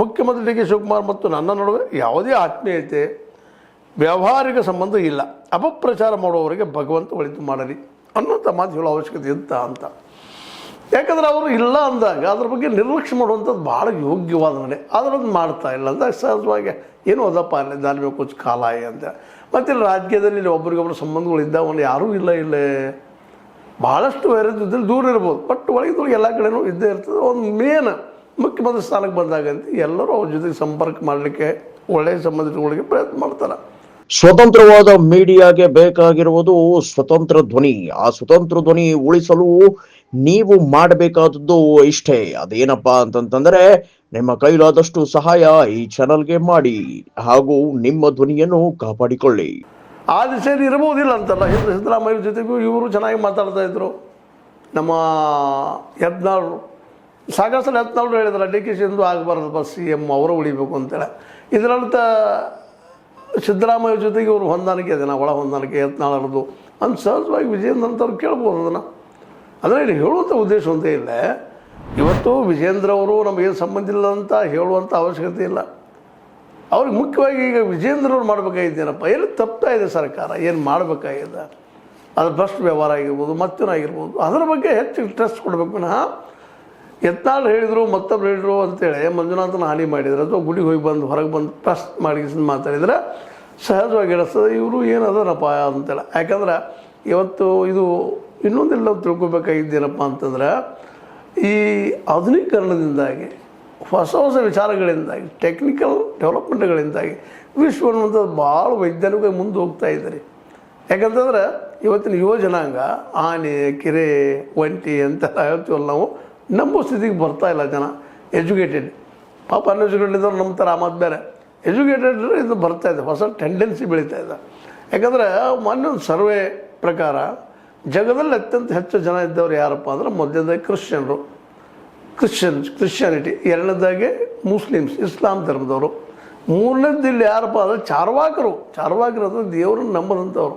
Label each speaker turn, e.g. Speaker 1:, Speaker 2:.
Speaker 1: ಮುಖ್ಯಮಂತ್ರಿ D K Shivakumar ಮತ್ತು ನನ್ನ ನಡುವೆ ಯಾವುದೇ ಆತ್ಮೀಯತೆ ವ್ಯಾವಹಾರಿಕ ಸಂಬಂಧ ಇಲ್ಲ. ಅಪಪ್ರಚಾರ ಮಾಡುವವರಿಗೆ ಭಗವಂತ ಒಳಿತು ಮಾಡಲಿ ಅನ್ನೋಂಥ ಮಾತು ಹೇಳೋ ಅವಶ್ಯಕತೆ ಇತ್ತ ಅಂತ. ಯಾಕಂದರೆ ಅವರು ಇಲ್ಲ ಅಂದಾಗ ಅದ್ರ ಬಗ್ಗೆ ನಿರ್ಲಕ್ಷ್ಯ ಮಾಡುವಂಥದ್ದು ಭಾಳ ಯೋಗ್ಯವಾದ ನಡೆ. ಅದರದ್ದು ಮಾಡ್ತಾ ಇಲ್ಲ ಅಂದಾಗ ಸಹಜವಾಗಿ ಏನೂ ಅದಪ್ಪ ಅಲ್ಲೇ ಧಾರ್ಮಿಕ ಕುಚ್ ಕಾಲ ಅಂತ. ಮತ್ತು ಇಲ್ಲಿ ರಾಜಕೀಯದಲ್ಲಿ ಇಲ್ಲಿ ಒಬ್ರಿಗೊಬ್ಬರು ಸಂಬಂಧಗಳು ಇದ್ದಾವನ್ನ ಯಾರೂ ಇಲ್ಲೇ ಭಾಳಷ್ಟು ವೈರತ್ವದಲ್ಲಿ ದೂರ ಇರ್ಬೋದು, ಬಟ್ ಒಳಗಿದೊಳಗೆ ಎಲ್ಲ ಕಡೆನೂ ಇದ್ದೇ ಇರ್ತದೆ. ಒಂದು ಮೇನ್ ಮುಖ್ಯಮಂತ್ರಿ ಸ್ಥಾನಕ್ಕೆ ಬಂದಾಗಂತ ಎಲ್ಲರೂ ಅವ್ರ ಜೊತೆಗೆ ಸಂಪರ್ಕ ಮಾಡಲಿಕ್ಕೆ ಒಳ್ಳೆಯ ಸಂಬಂಧಿಗಳಿಗೆ ಪ್ರಯತ್ನ ಮಾಡ್ತಾರೆ.
Speaker 2: ಸ್ವತಂತ್ರವಾದ ಮೀಡಿಯಾಗೆ ಬೇಕಾಗಿರುವುದು ಸ್ವತಂತ್ರ ಧ್ವನಿ. ಆ ಸ್ವತಂತ್ರ ಧ್ವನಿ ಉಳಿಸಲು ನೀವು ಮಾಡಬೇಕಾದದ್ದು ಇಷ್ಟೇ. ಅದೇನಪ್ಪಾ ಅಂತಂತಂದ್ರೆ ನಿಮ್ಮ ಕೈಲಾದಷ್ಟು ಸಹಾಯ ಈ ಚಾನಲ್ಗೆ ಮಾಡಿ ಹಾಗೂ ನಿಮ್ಮ ಧ್ವನಿಯನ್ನು ಕಾಪಾಡಿಕೊಳ್ಳಿ.
Speaker 1: ಆ ದಿಸೆಯಲ್ಲಿ ಇರಬಹುದಿಲ್ಲ ಅಂತಲ್ಲ. ಸಿದ್ದರಾಮಯ್ಯ ಜೊತೆಗೂ ಇವರು ಚೆನ್ನಾಗಿ ಮಾತಾಡ್ತಾ ಇದ್ರು. ನಮ್ಮ ಯತ್ನಾಳರು ಸಾಕಷ್ಟು ಸಲ ಯತ್ನಾಳರು ಹೇಳಿದ್ರು ಡಿ ಕೆ ಶಿಂದು ಆಗಬಾರ್ದಪ್ಪ CM ಅವರು ಉಳಿಬೇಕು ಅಂತೇಳಿ. ಇದರರ್ಥ ಸಿದ್ದರಾಮಯ್ಯ ಜೊತೆಗೆ ಇವರು ಹೊಂದಾಣಿಕೆ ಇದೆ, ಒಳ ಹೊಂದಾಣಿಕೆ ಯತ್ನಾಳರದು ಅಂತ ಸಹಜವಾಗಿ ವಿಜಯೇಂದ್ರ ಅಂತವ್ರು ಕೇಳ್ಬೋದು ಅದನ್ನು. ಅಂದರೆ ಇಲ್ಲಿ ಹೇಳುವಂಥ ಉದ್ದೇಶ ಅಂತ ಇಲ್ಲ. ಇವತ್ತು ವಿಜೇಂದ್ರ ಅವರು ನಮಗೇನು ಸಂಬಂಧ ಇಲ್ಲ ಅಂತ ಹೇಳುವಂಥ ಅವಶ್ಯಕತೆ ಇಲ್ಲ. ಅವ್ರಿಗೆ ಮುಖ್ಯವಾಗಿ ಈಗ ವಿಜೇಂದ್ರವ್ರು ಮಾಡಬೇಕಾಗಿದ್ದೇನಪ್ಪ, ಎಲ್ಲಿ ತಪ್ತಾ ಇದೆ ಸರ್ಕಾರ, ಏನು ಮಾಡಬೇಕಾಗಿದೆ, ಅದು ಭ್ರಷ್ಟ ವ್ಯವಹಾರ ಆಗಿರ್ಬೋದು, ಮತ್ತೇನಾಗಿರ್ಬೋದು, ಅದರ ಬಗ್ಗೆ ಹೆಚ್ಚು ಇಂಟ್ರೆಸ್ಟ್ ಕೊಡಬೇಕು. ವಿನಃ ಯತ್ನಾಳ್ ಹೇಳಿದರು ಮತ್ತೊಬ್ರು ಹೇಳಿದ್ರು ಅಂತೇಳಿ ಮಂಜುನಾಥನ ಹಾನಿ ಮಾಡಿದರೆ ಅಥವಾ ಗುಡಿಗೆ ಹೋಗಿ ಬಂದು ಹೊರಗೆ ಬಂದು ಪ್ರೆಸ್ ಮಾಡಿ ಮಾತಾಡಿದರೆ ಸಹಜವಾಗಿ ಇಡಿಸ್ತದೆ. ಇವರು ಏನದನಪ್ಪ ಅಂತೇಳಿ. ಯಾಕಂದ್ರೆ ಇವತ್ತು ಇದು ಇನ್ನೊಂದೆಲ್ಲ ತಿಳ್ಕೊಬೇಕಾಗಿದ್ದೇನಪ್ಪ ಅಂತಂದ್ರೆ ಈ ಆಧುನೀಕರಣದಿಂದಾಗಿ ಹೊಸ ಹೊಸ ವಿಚಾರಗಳಿಂದಾಗಿ ಟೆಕ್ನಿಕಲ್ ಡೆವಲಪ್ಮೆಂಟ್ಗಳಿಂದಾಗಿ ವಿಶ್ವ ಅನ್ನುವಂಥದ್ದು ಭಾಳ ವೈಜ್ಞಾನಿಕ ಮುಂದೆ ಹೋಗ್ತಾ ಇದ್ದಾರೆ. ಯಾಕಂತಂದ್ರೆ ಇವತ್ತಿನ ಯುವ ಜನಾಂಗ ಆನೆ ಕೆರೆ ಒಂಟಿ ಅಂತೆಲ್ಲ ಹೇಳ್ತೀವಲ್ಲ ನಾವು, ನಂಬೋ ಸ್ಥಿತಿಗೆ ಬರ್ತಾ ಇಲ್ಲ ಜನ. ಎಜುಕೇಟೆಡ್ ಪಾಪ ಅನ್ಎಜುಕೇಟೆಡ್ ಇದ್ದವ್ರು ನಂಬ್ತಾರೆ, ಆ ಮಾತು ಬೇರೆ. ಎಜುಕೇಟೆಡ್ ಇದು ಬರ್ತಾ ಇದೆ, ಹೊಸ ಟೆಂಡೆನ್ಸಿ ಬೆಳೀತಾ ಇದೆ. ಯಾಕಂದರೆ ಮೊನ್ನೆ ಒಂದು ಸರ್ವೆ ಪ್ರಕಾರ ಜಗದಲ್ಲಿ ಅತ್ಯಂತ ಹೆಚ್ಚು ಜನ ಇದ್ದವ್ರು ಯಾರಪ್ಪ ಅಂದ್ರೆ ಮೊದಲನೇದಾಗಿ ಕ್ರಿಶ್ಚಿಯಾನಿಟಿ, ಎರಡನೇದಾಗಿ ಮುಸ್ಲಿಮ್ಸ್ ಇಸ್ಲಾಂ ಧರ್ಮದವರು, ಮೂರನೇದು ಇಲ್ಲಿ ಯಾರಪ್ಪ ಅಂದರೆ ಚಾರ್ವಾಕರು. ಚಾರ್ವಾಕರು ಅಂದರೆ ದೇವರನ್ನು ನಂಬದಂಥವ್ರು.